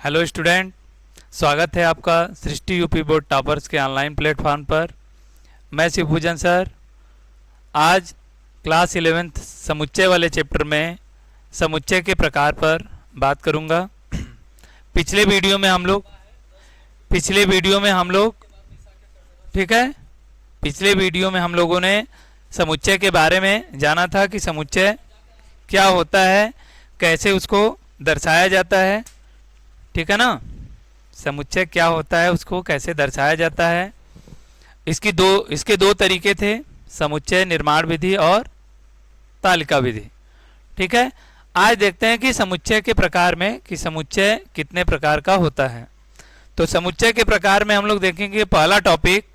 Hello student, स्वागत है आपका सृष्टि यूपी बोर्ड टॉपर्स के ऑनलाइन प्लेटफॉर्म पर। मैं शिवपूजन सर आज क्लास 11th समुच्चय वाले चैप्टर में समुच्चय के प्रकार पर बात करूंगा। पिछले वीडियो में हम लोग ठीक है, पिछले वीडियो में हम लोगों ने समुच्चय के बारे में जाना था कि समुच्चय क्या होता है, कैसे उसको दर्शाया जाता है। ठीक है ना, समुच्चय क्या होता है, उसको कैसे दर्शाया जाता है। इसके दो तरीके थे, समुच्चय निर्माण विधि और तालिका विधि। ठीक है, आज देखते हैं कि समुच्चय के प्रकार में कि समुच्चय कितने प्रकार का होता है। तो समुच्चय के प्रकार में हम लोग देखेंगे पहला टॉपिक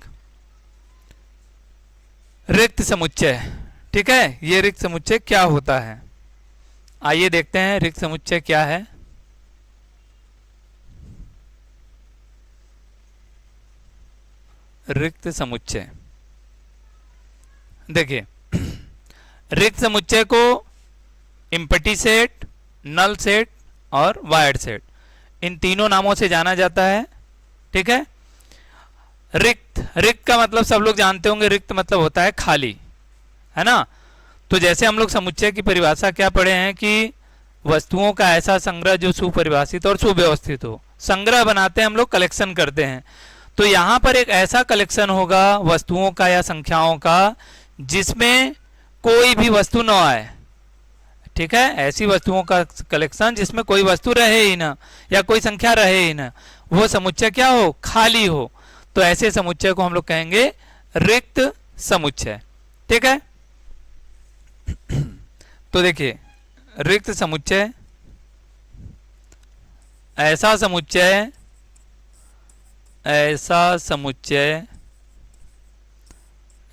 रिक्त समुच्चय। ठीक है, ये रिक्त समुच्चय क्या होता है, आइए देखते हैं रिक्त समुच्चय क्या है। रिक्त समुच्चय देखिए, रिक्त समुच्चय को एम्प्टी सेट, नल सेट और वायर्ड सेट, इन तीनों नामों से जाना जाता है। ठीक है, रिक्त का मतलब सब लोग जानते होंगे, रिक्त मतलब होता है खाली, है ना। तो जैसे हम लोग समुच्चय की परिभाषा क्या पढ़े हैं कि वस्तुओं का ऐसा संग्रह जो सुपरिभाषित और सुव्यवस्थित हो। संग्रह बनाते हैं हम लोग, कलेक्शन करते हैं। तो यहाँ पर एक ऐसा कलेक्शन होगा वस्तुओं का या संख्याओं का जिसमें कोई भी वस्तु न आए। ठीक है, ऐसी वस्तुओं का कलेक्शन जिसमें कोई वस्तु रहे ही ना या कोई संख्या रहे ही ना, वो समुच्चय क्या हो, खाली हो। तो ऐसे समुच्चय को हम लोग कहेंगे रिक्त समुच्चय। ठीक है, तो देखिए रिक्त समुच्चय ऐसा समुच्चय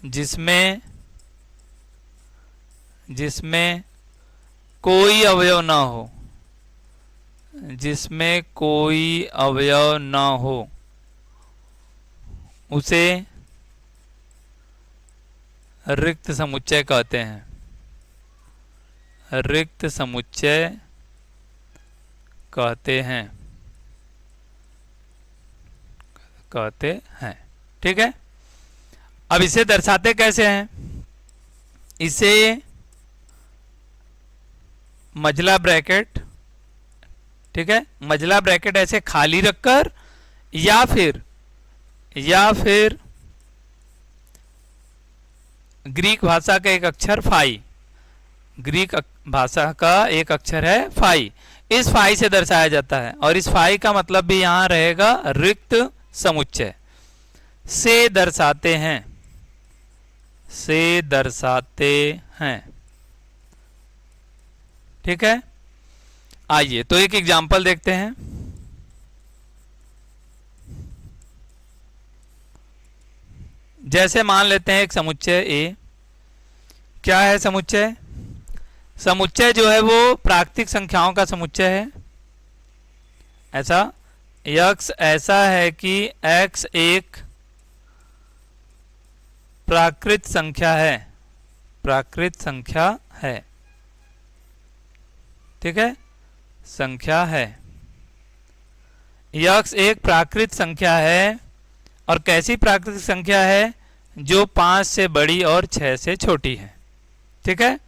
जिसमें कोई अवयव ना हो, उसे रिक्त समुच्चय कहते हैं। रिक्त समुच्चय कहते हैं। ठीक है, अब इसे दर्शाते कैसे हैं, इसे मझला ब्रैकेट, ठीक है, मझला ब्रैकेट ऐसे खाली रखकर या फिर ग्रीक भाषा का एक अक्षर फाई, ग्रीक भाषा का एक अक्षर है फाई, इस फाई से दर्शाया जाता है। और इस फाई का मतलब भी यहां रहेगा रिक्त समुच्चय। से दर्शाते हैं। ठीक है, आइए तो एक एग्जांपल देखते हैं। जैसे मान लेते हैं एक समुच्चय ए। क्या है समुच्चय? समुच्चय जो है वो प्राकृतिक संख्याओं का समुच्चय है। x ऐसा है कि x एक प्राकृत संख्या है। ठीक है, संख्या है। x एक प्राकृत संख्या है, और कैसी प्राकृतिक संख्या है, जो 5 से बड़ी और 6 से छोटी है। ठीक है,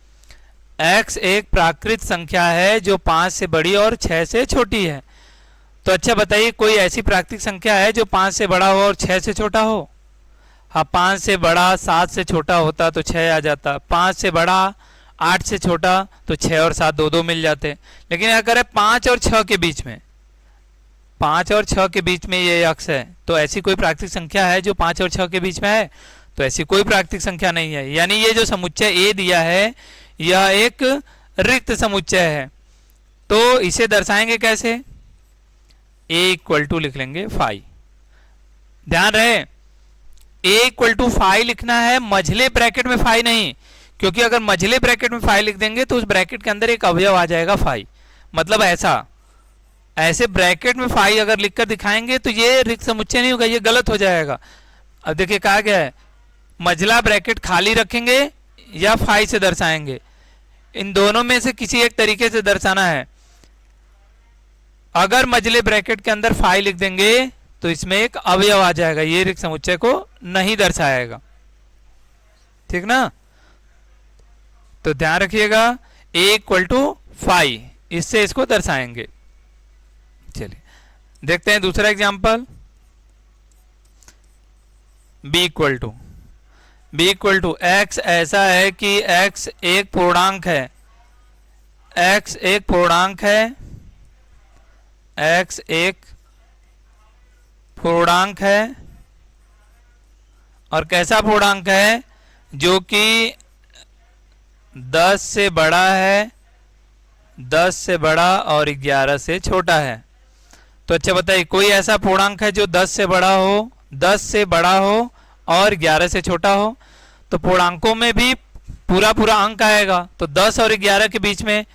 x एक प्राकृत संख्या है जो 5 से बड़ी और 6 से छोटी है। तो अच्छा बताइए, कोई ऐसी प्राकृतिक संख्या है जो 5 से बड़ा हो और 6 से छोटा हो? हाँ, 5 से बड़ा 7 से छोटा होता तो 6 आ जाता, 5 से बड़ा 8 से छोटा तो 6 और 7 दो मिल जाते। लेकिन अगर है 5 और 6 के बीच में, 5 और 6 के बीच में ये x है, तो ऐसी कोई प्राकृतिक संख्या है जो 5 और 6 के बीच में है? तो ऐसी कोई प्राकृतिक संख्या नहीं है। यानी ये जो समुच्चय ए दिया है यह एक रिक्त समुच्चय है। तो इसे दर्शाएंगे कैसे? a इक्वल टू लिख लेंगे फाई। ध्यान रहे, a इक्वल टू फाई लिखना है, मझले ब्रैकेट में फाई नहीं, क्योंकि अगर मझले ब्रैकेट में फाई लिख देंगे तो उस ब्रैकेट के अंदर एक अवयव आ जाएगा फाई। मतलब ऐसे ब्रैकेट में फाई अगर लिखकर दिखाएंगे तो ये रिक्त समुच्चय नहीं होगा, ये गलत हो जाएगा। अब देखिए कहा गया है मझला ब्रैकेट खाली रखेंगे या फाई से दर्शाएंगे, इन दोनों में से किसी एक तरीके से दर्शाना है। अगर मझले ब्रैकेट के अंदर फाई लिख देंगे तो इसमें एक अवयव आ जाएगा, ये रिक्त समुच्चय को नहीं दर्शाएगा। ठीक ना, तो ध्यान रखिएगा a इक्वल टू फाई, इससे इसको दर्शाएंगे। चलिए देखते हैं दूसरा example. b equal to x ऐसा है कि x एक पूर्णांक है, x एक पूर्णांक है, x एक पूर्णांक है, और कैसा पूर्णांक है, जो कि 10 से बड़ा है, 10 से बड़ा और 11 से छोटा है। तो अच्छा बताइए, कोई ऐसा पूर्णांक है जो 10 से बड़ा हो, 10 से बड़ा हो और 11 से छोटा हो? तो पूर्णांकों में भी पूरा पूरा अंक आएगा, तो 10 और 11 के बीच में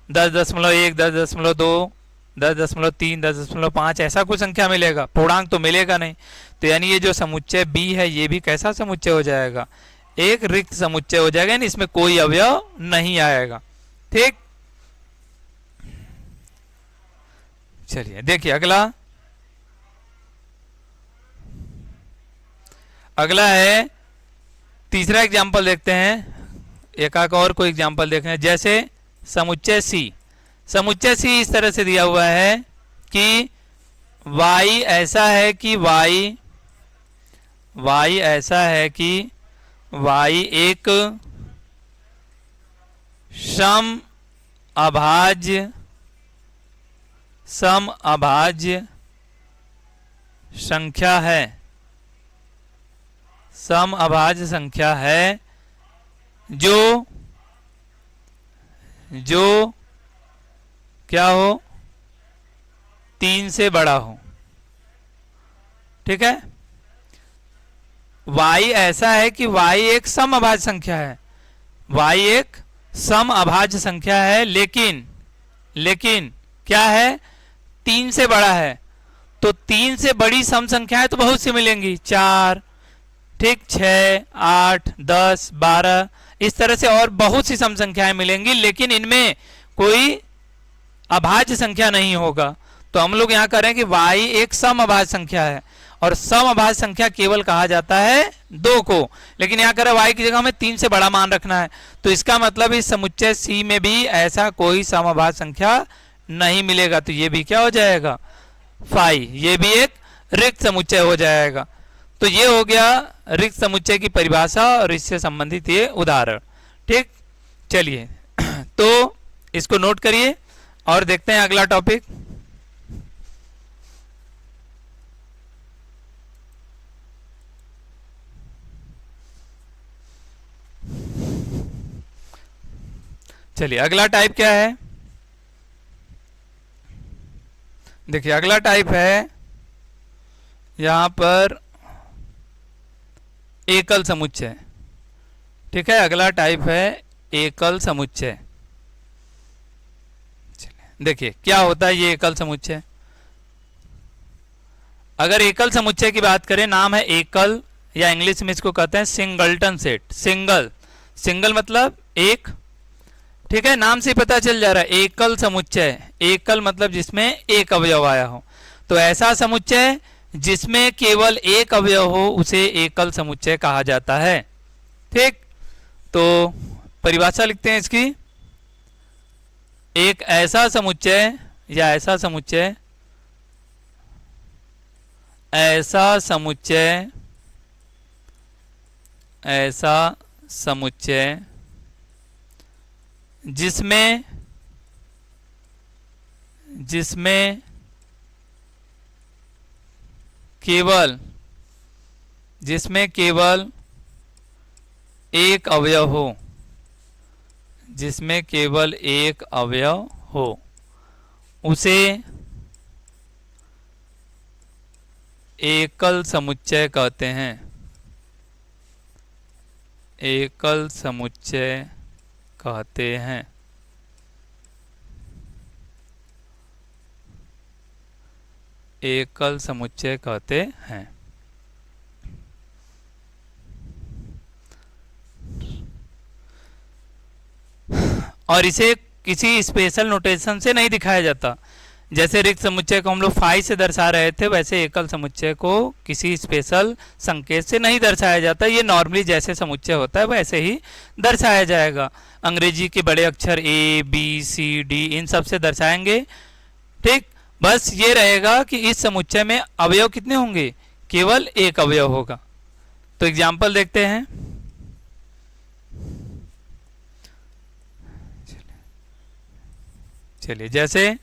10.1, 10.2, 10.3, 10.5 ऐसा कोई संख्या मिलेगा, पूर्णांक तो मिलेगा नहीं। तो यानी ये जो समुच्चय b है ये भी कैसा समुच्चय हो जाएगा, एक रिक्त समुच्चय हो जाएगा, यानी इसमें कोई अवयव नहीं आएगा। ठीक, चलिए देखिए अगला है तीसरा एग्जाम्पल देखते हैं। एक और कोई एग्जाम्पल देखें, जैसे समुच्चय c इस तरह से दिया हुआ है कि y ऐसा है कि y ऐसा है कि y एक समअभाज्य संख्या है, समअभाज्य संख्या है जो क्या हो, 3 से बड़ा हो। ठीक है, y ऐसा है कि y एक समअभाज्य संख्या है, y एक समअभाज्य संख्या है, लेकिन क्या है, 3 से बड़ा है। तो 3 से बड़ी सम संख्याएं तो बहुत सी मिलेंगी, 4, ठीक, 6, 8, 10, 12 इस तरह से और बहुत सी सम संख्याएं मिलेंगी, लेकिन इनमें कोई अभाज्य संख्या नहीं होगा। तो हम लोग यहाँ कह रहे हैं कि y एक समअभाज्य संख्या है, और समअभाज्य संख्या केवल कहा जाता है 2 को, लेकिन यहाँ कह रहे y की जगह हमें 3 से बड़ा मान रखना है। तो इसका मतलब इस समुच्चय c में भी ऐसा कोई समअभाज्य संख्या नहीं मिलेगा। तो ये भी क्या हो जाएगा, फाई, ये भी एक रिक्त समुच्चय हो जाएगा। तो ये हो गया रिक्त समुच्चय की परिभाषा और इससे संबंधित ये उदाहरण। ठीक, चलिए तो इसको नोट करिए और देखते हैं अगला टॉपिक। चलिए अगला टाइप क्या है, देखिए अगला टाइप है यहां पर एकल समुच्चय। ठीक है, अगला टाइप है एकल समुच्चय। देखिए क्या होता है ये एकल समुच्चय। अगर एकल समुच्चय की बात करें, नाम है एकल, या इंग्लिश में इसको कहते हैं सिंगलटन सेट। सिंगल मतलब एक, ठीक है, नाम से पता चल जा रहा है एकल समुच्चय। एकल मतलब जिसमें एक अवयव आया हो। तो ऐसा समुच्चय जिसमें केवल एक अवयव हो उसे एकल समुच्चय कहा जाता है। ठीक, तो परिभाषा लिखते हैं इसकी, एक ऐसा समुच्चय या ऐसा समुच्चय जिसमें केवल एक अवयव हो, उसे एकल समुच्चय कहते हैं। एकल समुच्चय कहते हैं। एकल समुच्चय कहते हैं। और इसे किसी स्पेशल नोटेशन से नहीं दिखाया जाता। जैसे रिक्त समुच्चय को हम लोग फाई से दर्शा रहे थे, वैसे एकल समुच्चय को किसी स्पेशल संकेत से नहीं दर्शाया जाता। ये नॉर्मली जैसे समुच्चय होता है वैसे ही दर्शाया जाएगा। अंग्रेजी के बड़े अक्षर ए बी सी डी इन सब से दर्शाएंगे। ठीक, बस ये रहेगा कि इस समुच्चय में अवयव कितने होंगे, केवल एक अवयव होगा। तो एग्जाम्पल देखते हैं। चलिए, जैसे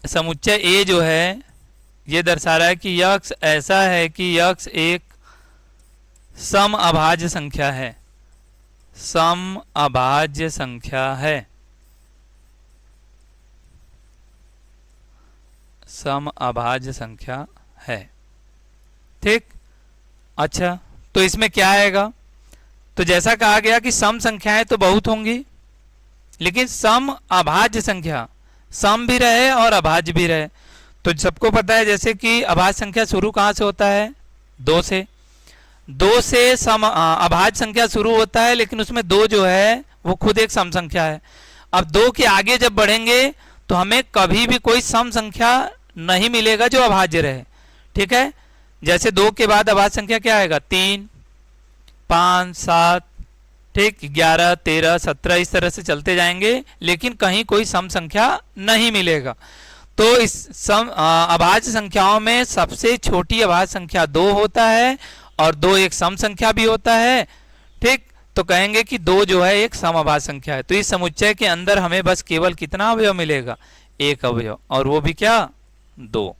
समुच्चय ए जो है ये दर्शा रहा है कि यक्ष ऐसा है कि यक्ष एक सम अभाज्य संख्या है, सम अभाज्य संख्या है, सम अभाज्य संख्या है। ठीक, अच्छा, तो इसमें क्या आएगा? तो जैसा कहा गया कि सम संख्याएं तो बहुत होंगी, लेकिन सम अभाज्य संख्या, सम भी रहे और अभाज्य भी रहे। तो सबको पता है जैसे कि अभाज्य संख्या शुरू कहाँ से होता है, दो से। दो से सम अभाज्य संख्या शुरू होता है, लेकिन उसमें दो जो है वो खुद एक सम संख्या है। अब दो के आगे जब बढ़ेंगे तो हमें कभी भी कोई सम संख्या नहीं मिलेगा जो अभाज्य रहे। ठीक है, जैसे दो के बाद अभाज्य संख्या क्या आएगा, 3, 5, 7, ठीक, 11, 13, 17 इस तरह से चलते जाएंगे, लेकिन कहीं कोई सम संख्या नहीं मिलेगा। तो इस सम अभाज्य संख्याओं में सबसे छोटी अभाज्य संख्या 2 होता है और 2 एक सम संख्या भी होता है। ठीक, तो कहेंगे कि 2 जो है एक सम अभाज्य संख्या है। तो इस समुच्चय के अंदर हमें बस केवल कितना अवयव मिलेगा, एक अवयव, और वो भी क्या, 2।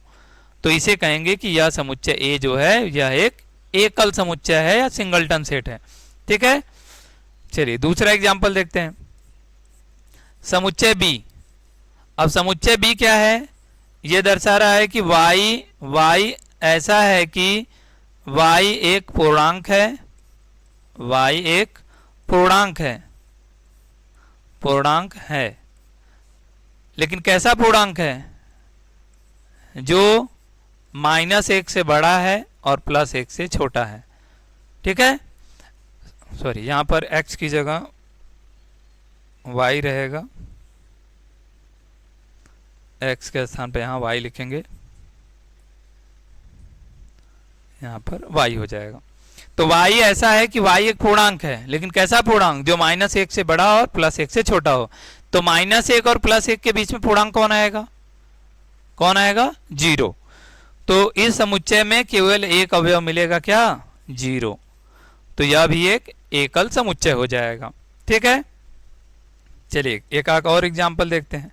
तो इसे कहेंगे कि यह समुच्चय ए जो है यह एक एकल समुच्चय है या सिंगलटन सेट है। ठीक है, चलिए दूसरा एग्जांपल देखते हैं। समुच्चय बी। अब समुच्चय बी क्या है, यह दर्शा रहा है कि y ऐसा है कि y एक पूर्णांक है, y एक पूर्णांक है, पूर्णांक है, लेकिन कैसा पूर्णांक है, जो -1 से बड़ा है और +1 से छोटा है। ठीक है, सॉरी, यहां पर x की जगह y रहेगा, x के स्थान पर यहां y लिखेंगे, यहां पर y हो जाएगा। तो y ऐसा है कि y एक पूर्णांक है, लेकिन कैसा पूर्णांक, जो -1 से बड़ा और +1 से छोटा हो। तो -1 और +1 के बीच में पूर्णांक कौन आएगा, कौन आएगा, 0। तो इस समुच्चय में केवल एक अवयव मिलेगा, क्या, 0। तो यह भी एक एकल समुच्चय हो जाएगा। ठीक है, चलिए एक और एग्जांपल देखते हैं।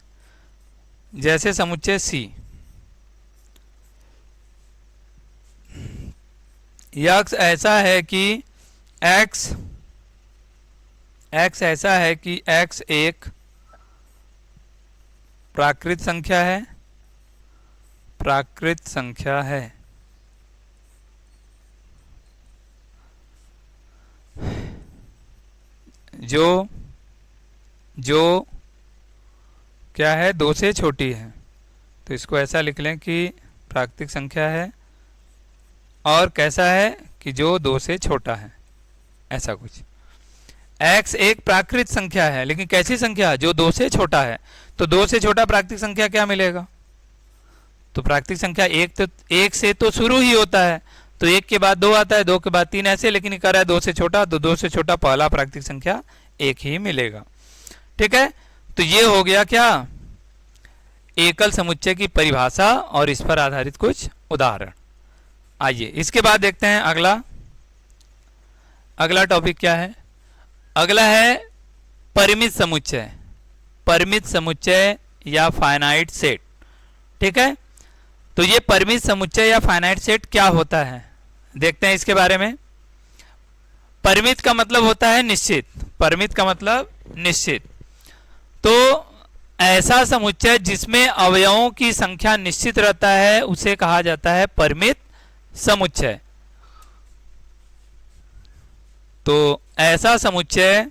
जैसे समुच्चय सी। यक्ष ऐसा है कि x ऐसा है कि x एक प्राकृत संख्या है, प्राकृत संख्या है, जो क्या है, 2 से छोटी है। तो इसको ऐसा लिख लें कि प्राकृतिक संख्या है, और कैसा है कि जो 2 से छोटा है, ऐसा कुछ। x एक प्राकृत संख्या है, लेकिन कैसी संख्या, जो 2 से छोटा है। तो 2 से छोटा प्राकृतिक संख्या क्या मिलेगा, तो प्राकृतिक संख्या एक से तो शुरू ही होता है, तो 1 के बाद 2 आता है, 2 के बाद 3 ऐसे, लेकिन ये कर रहा है 2 से छोटा, तो 2 से छोटा पहला प्राकृतिक संख्या 1 ही मिलेगा। ठीक है, तो ये हो गया क्या, एकल समुच्चय की परिभाषा और इस पर आधारित कुछ उदाहरण। आइए इसके बाद देखते हैं अगला टॉपिक क्या है। अगला है परिमित समुच्चय, परिमित समुच्चय या फाइनाइट सेट। ठीक है, तो ये परिमित समुच्चय या फाइनाइट सेट क्या होता है, देखते हैं इसके बारे में। परिमित का मतलब होता है निश्चित, परिमित का मतलब निश्चित। तो ऐसा समुच्चय जिसमें अवयवों की संख्या निश्चित रहता है उसे कहा जाता है परिमित समुच्चय। तो ऐसा समुच्चय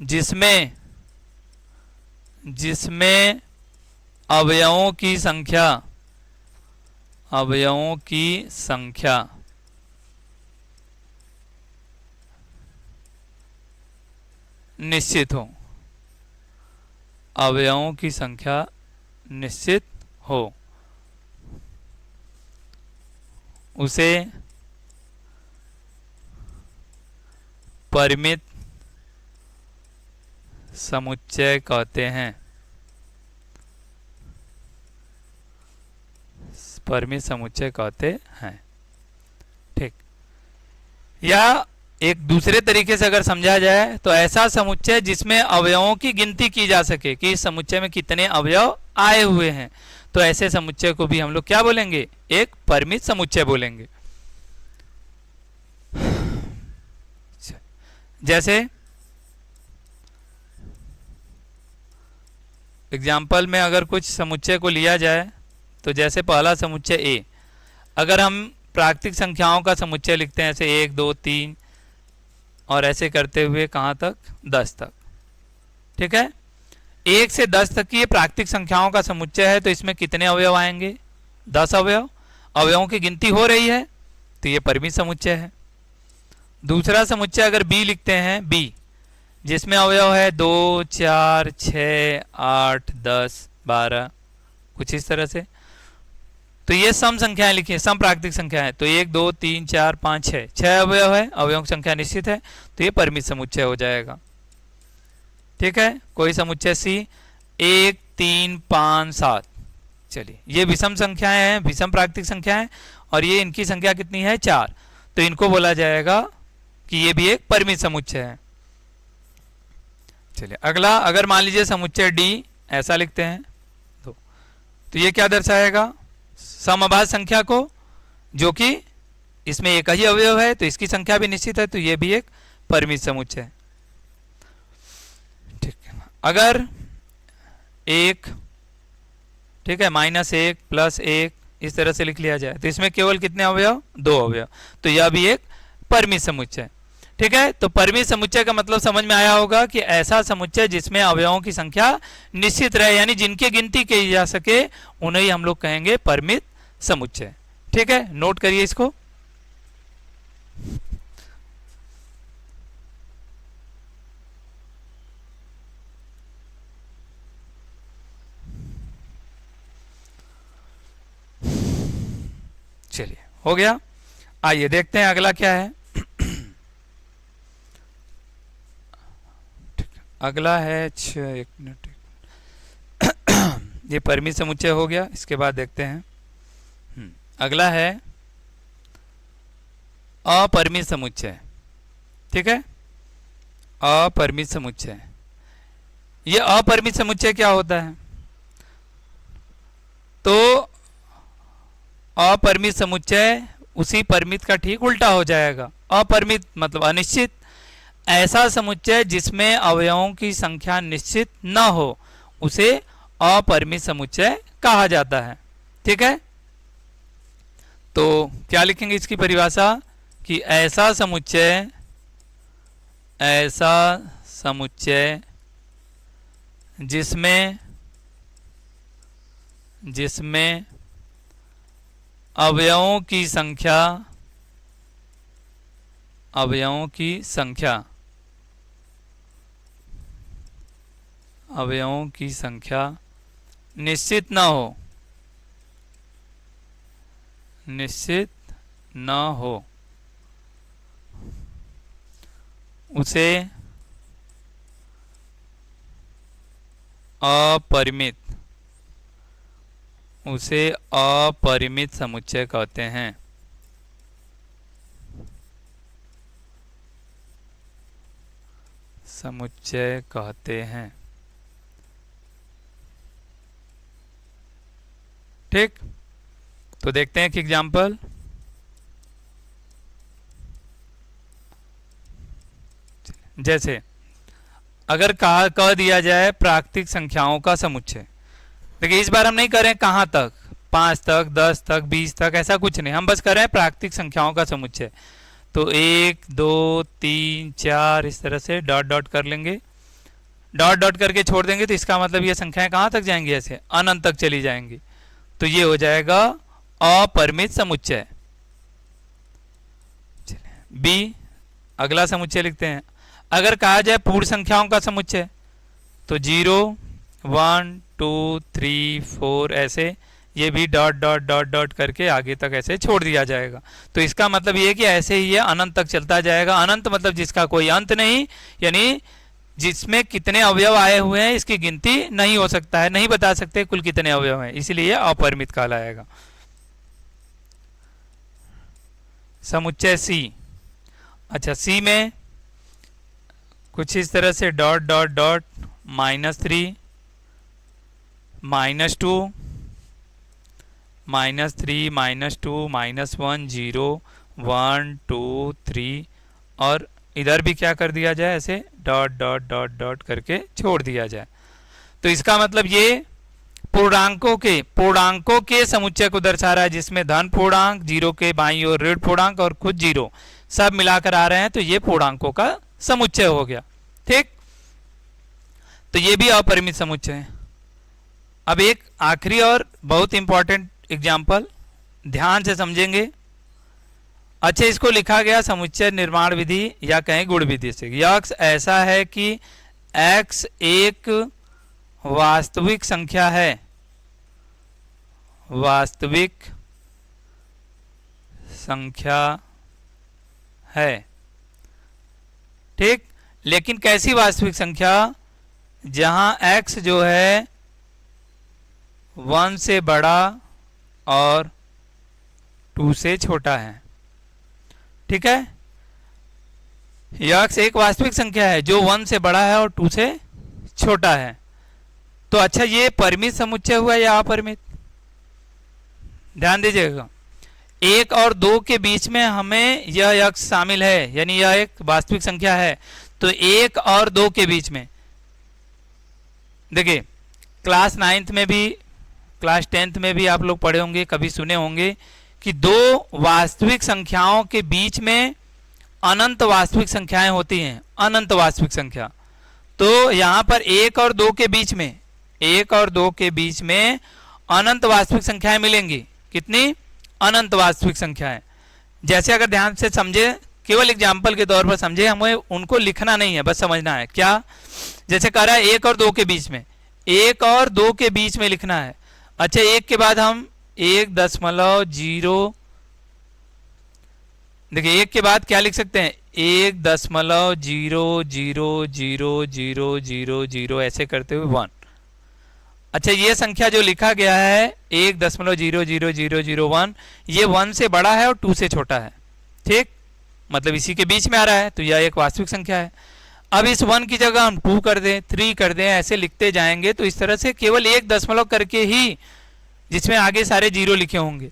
जिसमें जिसमें अवयवों की संख्या निश्चित हो, अवयवों की संख्या निश्चित हो, उसे परिमित समुच्चय कहते हैं। परिमित समुच्चय कहते हैं। ठीक। या एक दूसरे तरीके से अगर समझा जाए तो ऐसा समुच्चय जिसमें अवयवों की गिनती की जा सके कि इस समुच्चय में कितने अवयव आए हुए हैं, तो ऐसे समुच्चय को भी हम लोग क्या बोलेंगे? एक परिमित समुच्चय बोलेंगे। जैसे एग्जाम्पल में अगर कुछ समुच्चय को लिया जाए तो जैसे पहला समुच्चय ए, अगर हम प्राकृतिक संख्याओं का समुच्चय लिखते हैं ऐसे 1 2 3 और ऐसे करते हुए कहाँ तक? 10 तक। ठीक है, 1 से 10 तक की ये प्राकृतिक संख्याओं का समुच्चय है, तो इसमें कितने अवयव आएंगे? 10 अवयव। अवयवों की गिनती हो रही है तो ये परिमित समुच्चय है। दूसरा समुच्चय अगर बी लिखते हैं, बी जिसमें अवयव है 2 4 6 8 10 12 कुछ इस तरह से, तो ये सम संख्याएं लिखी है, सम प्राकृतिक संख्या है, तो 1 2 3 4 5 6 अवयव है, अवयवों की संख्या निश्चित है, तो ये परिमित समुच्चय हो जाएगा। ठीक है, कोई समुच्चय सी 1 3 5 7, चलिए ये विषम संख्याएं हैं, विषम प्राकृतिक संख्याएं, और ये इनकी संख्या कितनी है? 4, तो इनको बोला जाएगा कि ये भी एक परिमित समुच्चय है। चलिए अगला, अगर मान लीजिए समुच्चय डी ऐसा लिखते हैं तो ये क्या दर्शाएगा? समअभाज्य संख्या को, जो कि इसमें एक ही अवयव है तो इसकी संख्या भी निश्चित है, तो ये भी एक परिमित समुच्चय है। ठीक है, अगर 1 ठीक है -1 +1 इस तरह से लिख लिया जाए तो इसमें केवल कितने अवयव? 2 अवयव, तो यह भी एक परिमित समुच्चय। ठीक है, तो परिमित समुच्चय का मतलब समझ में आया होगा कि ऐसा समुच्चय जिसमें अवयवों की संख्या निश्चित रहे, यानी जिनकी गिनती की जा सके, उन्हें हम लोग कहेंगे परिमित समुच्चय। ठीक है, नोट करिए इसको। चलिए हो गया, आइए देखते हैं अगला क्या है। अगला है 6 1 मिनट ये परिमित समुच्चय हो गया, इसके बाद देखते हैं अगला है अपरिमित समुच्चय। ठीक है, अपरिमित समुच्चय। ये अपरिमित समुच्चय क्या होता है? तो अपरिमित समुच्चय उसी परिमित का ठीक उल्टा हो जाएगा। अपरिमित मतलब अनिश्चित, ऐसा समुच्चय जिसमें अवयवों की संख्या निश्चित न हो उसे अपरिमित समुच्चय कहा जाता है। ठीक है, तो क्या लिखेंगे इसकी परिभाषा? कि ऐसा समुच्चय जिसमें अवयवों की संख्या निश्चित न हो उसे अपरिमित समुच्चय कहते हैं। ठीक, तो देखते हैं कि एग्जाम्पल। जैसे अगर कह दिया जाए प्राकृतिक संख्याओं का समुच्चय, देखिए इस बार हम नहीं कर रहे हैं कहाँ तक, 5 तक 10 तक 20 तक, ऐसा कुछ नहीं, हम बस कर रहे हैं प्राकृतिक संख्याओं का समुच्चय। तो 1 2 3 4 इस तरह से डॉट डॉट कर लेंगे। डॉट डॉट करके छोड़ देंगे तो इसका मतलब ये संख्याएं कहाँ तक जाएंगी, ऐसे अनंत तक चली जाएंगी। तो ये हो जाएगा अपरिमित समुच्चय। बी, अगला समुच्चय लिखते हैं। अगर कहा जाए पूर्ण संख्याओं का समुच्चय तो 0 1 2 3 4 ऐसे ये भी डॉट डॉट डॉट डॉट करके आगे तक ऐसे छोड़ दिया जाएगा। तो इसका मतलब ये कि ऐसे ही ये अनंत तक चलता जाएगा। अनंत मतलब जिसका कोई अंत नहीं, यानी जिसमें कितने अवयव आए हुए हैं इसकी गिनती नहीं हो सकता है, नहीं बता सकते कुल कितने अवयव हैं, इसलिए अपरिमित कहलाएगा। समुच्चय सी। अच्छा, सी में कुछ इस तरह से डॉट डॉट डॉट -3 -2 -3 -2 -1 0 1 2 3 और इधर भी क्या कर दिया जाए, ऐसे डॉट डॉट डॉट डॉट करके छोड़ दिया जाए। तो इसका मतलब ये पूर्णांकों के समुच्चय को दर्शा रहा है, जिसमें धन पूर्णांक, 0 के बाईं ओर ऋण पूर्णांक और खुद 0 सब मिलाकर आ रहे हैं। तो ये पूर्णांकों का समुच्चय हो गया। ठीक, तो ये भी अपरिमित समुच्चय है। अब एक आखिरी और बहुत इंपॉर्टेंट एग्जाम्पल ध्यान से समझेंगे। अच्छा, इसको लिखा गया समुच्चय निर्माण विधि या कहें गुण विधि से। यक्स ऐसा है कि एक्स एक वास्तविक संख्या है, वास्तविक संख्या है। ठीक, लेकिन कैसी वास्तविक संख्या, जहां x जो है 1 से बड़ा और 2 से छोटा है। ठीक है, x एक वास्तविक संख्या है जो 1 से बड़ा है और 2 से छोटा है। तो अच्छा, ये परिमित समुच्चय हुआ या अपरिमित? ध्यान दीजिएगा, 1 और 2 के बीच में हमें यह x शामिल है, यानी यह एक वास्तविक संख्या है। तो 1 और 2 के बीच में देखिए, क्लास 9th में भी क्लास 10th में भी आप लोग पढ़े होंगे, कभी सुने होंगे कि दो वास्तविक संख्याओं के बीच में अनंत वास्तविक संख्याएं होती हैं, अनंत वास्तविक संख्या। तो यहां पर 1 और 2 के बीच में, 1 और 2 के बीच में अनंत वास्तविक संख्याएं मिलेंगी। कितनी? अनंत वास्तविक संख्याएं। जैसे अगर ध्यान से समझे, केवल एग्जाम्पल के तौर पर समझे, हमें उनको लिखना नहीं है, बस समझना है। क्या? जैसे कह रहा है 1 और 2 के बीच में, 1 और 2 के बीच में लिखना है। अच्छा, 1 के बाद हम 1.0, देखिए 1 के बाद क्या लिख सकते हैं, 1.0000000 ऐसे करते हुए 1। अच्छा, ये संख्या जो लिखा गया है 1.0000001, ये 1 से बड़ा है और 2 से छोटा है। ठीक, मतलब इसी के बीच में आ रहा है, तो यह एक वास्तविक संख्या है। अब इस 1 की जगह हम 2 कर दें, 3 कर दें, ऐसे लिखते जाएंगे। तो इस तरह से केवल 1 दशमलव करके ही, जिसमें आगे सारे 0 लिखे होंगे,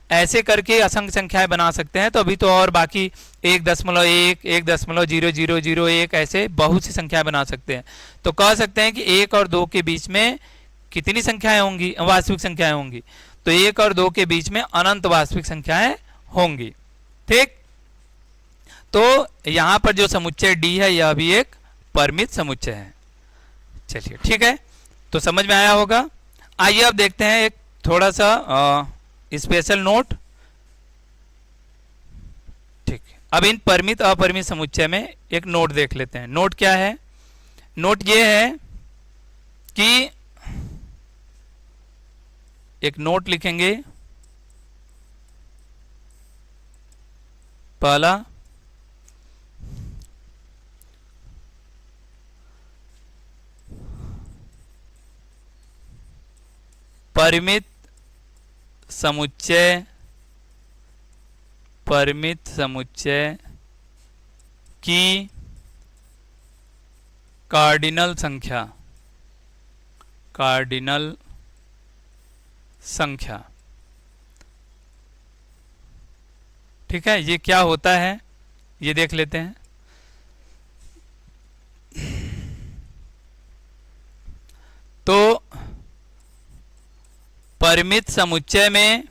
ऐसे करके असंख्य संख्याएं बना सकते हैं। तो अभी तो और बाकी 1.1, 1.0001 ऐसे बहुत सी संख्याएं बना सकते हैं। तो कह सकते हैं कि 1 और 2 के बीच में कितनी संख्याएं होंगी, वास्तविक संख्याएं होंगी। तो 1 और 2 के बीच में अनंत वास्तविक संख्याएं होंगी। ठीक, तो यहां पर जो समुच्चय डी है यह भी एक परिमित समुच्चय है। चलिए, ठीक है, तो समझ में आया होगा। आइए अब देखते हैं एक थोड़ा सा स्पेशल नोट। ठीक, अब इन परिमित अपरिमित समुच्चय में एक नोट देख लेते हैं। नोट क्या है? नोट ये है कि एक नोट लिखेंगे। पहला, परिमित समुच्चय की कार्डिनल संख्या। ठीक है, ये क्या होता है ये देख लेते हैं। तो परिमित समुच्चय में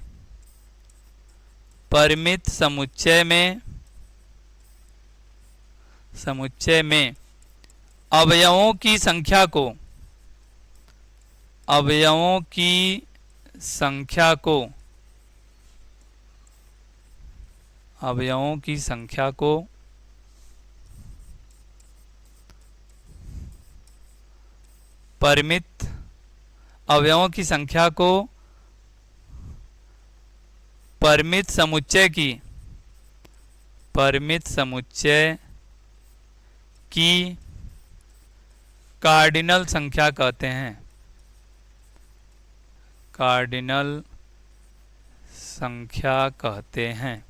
अवयवों की संख्या को, अवयवों की संख्या को, अवयवों की संख्या को परिमित, अवयवों की संख्या को परिमित समुच्चय की, परिमित समुच्चय की कार्डिनल संख्या कहते हैं, कार्डिनल संख्या कहते हैं।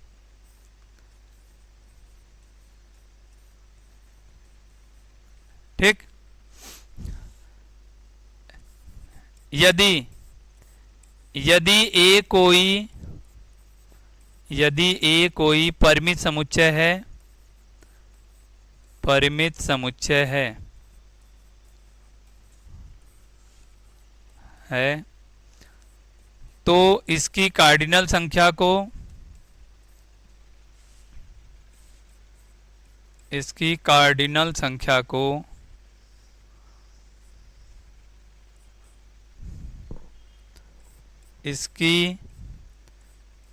ठीक। यदि ए कोई परिमित समुच्चय है, परिमित समुच्चय है तो इसकी कार्डिनल संख्या को, इसकी कार्डिनल संख्या को इसकी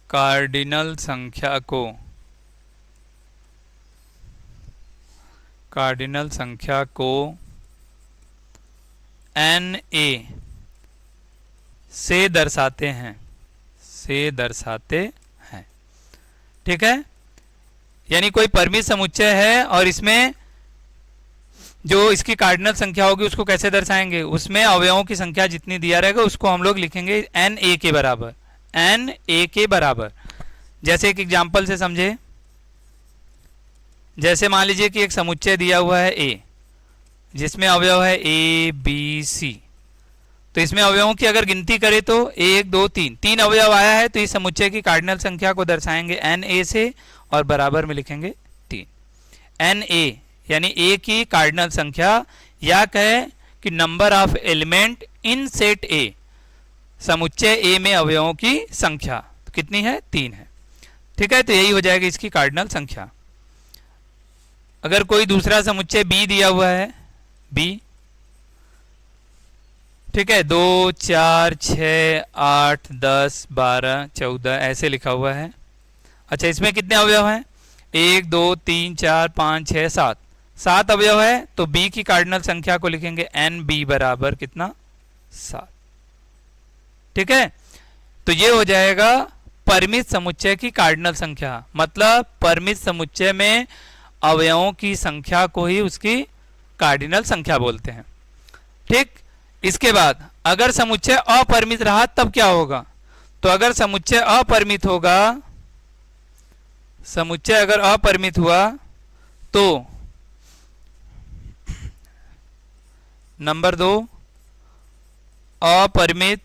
कार्डिनल संख्या को, कार्डिनल संख्या को Na से दर्शाते हैं, से दर्शाते हैं। ठीक है। यानी कोई परिमित समुच्चय है और इसमें जो इसकी कार्डिनल संख्या होगी उसको कैसे दर्शाएंगे, उसमें अवयवों की संख्या जितनी दिया रहेगा उसको हम लोग लिखेंगे Na के बराबर, Na के बराबर। जैसे एक एग्जाम्पल से समझे, जैसे मान लीजिए कि एक समुच्चय दिया हुआ है A, जिसमें अवयव है A B C, तो इसमें अवयवों की अगर गिनती करें तो 1 2 3 तीन अवयव आया है, तो इस समुच्चय की कार्डिनल संख्या को दर्शाएंगे Na से और बराबर में लिखेंगे 3। Na यानी A की कार्डिनल संख्या, या कहे कि number of element in set A, समुच्चय A में अवयवों की संख्या तो कितनी है, 3 है। ठीक है। तो यही हो जाएगी इसकी कार्डिनल संख्या। अगर कोई दूसरा समुच्चय B दिया हुआ है, B, ठीक है, 2 4 6 8 10 12 14 ऐसे लिखा हुआ है। अच्छा, इसमें कितने अवयव हैं, 1 2 3 4 5 6 7, 7 अवयव है, तो B की कार्डिनल संख्या को लिखेंगे NB बराबर कितना, 7। ठीक है। तो ये हो जाएगा परिमित समुच्चय की कार्डिनल संख्या, मतलब परिमित समुच्चय में अवयवों की संख्या को ही उसकी कार्डिनल संख्या बोलते हैं। ठीक। इसके बाद अगर समुच्चय अपरिमित रहा तब क्या होगा, तो अगर समुच्चय अपरिमित होगा, समुच्चय अगर अपरिमित हुआ तो नंबर 2 अपरिमित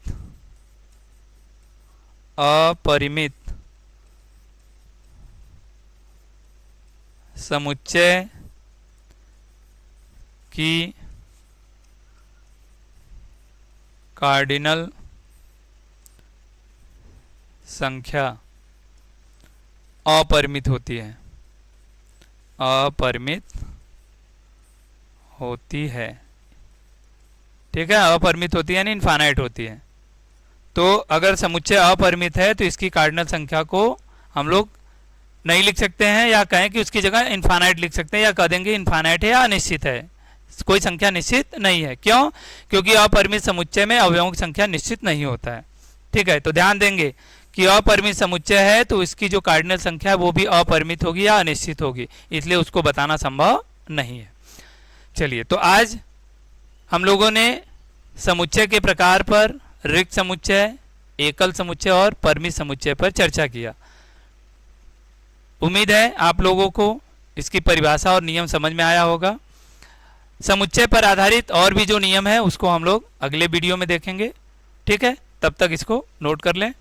समुच्चय की कार्डिनल संख्या अपरिमित होती है, अपरिमित होती है। ठीक है। अपरिमित होती है यानी इनफाइनाइट होती है। तो अगर समुच्चय अपरिमित है तो इसकी कार्डिनल संख्या को हम लोग नहीं लिख सकते हैं, या कहें कि उसकी जगह इनफाइनाइट लिख सकते हैं, या कह देंगे इनफाइनाइट है या अनिश्चित है, कोई संख्या निश्चित नहीं है। क्यों? क्योंकि अपरिमित समुच्चय में अवयवों की संख्या निश्चित नहीं होता है। ठीक है। तो ध्यान देंगे कि अपरिमित समुच्चय है तो इसकी जो कार्डिनल संख्या है वो भी अपरिमित होगी या अनिश्चित होगी, इसलिए उसको बताना संभव नहीं है। चलिए, तो आज हम लोगों ने समुच्चय के प्रकार पर, रिक्त समुच्चय, एकल समुच्चय और परिमित समुच्चय पर चर्चा किया। उम्मीद है आप लोगों को इसकी परिभाषा और नियम समझ में आया होगा। समुच्चय पर आधारित और भी जो नियम है उसको हम लोग अगले वीडियो में देखेंगे। ठीक है। तब तक इसको नोट कर लें।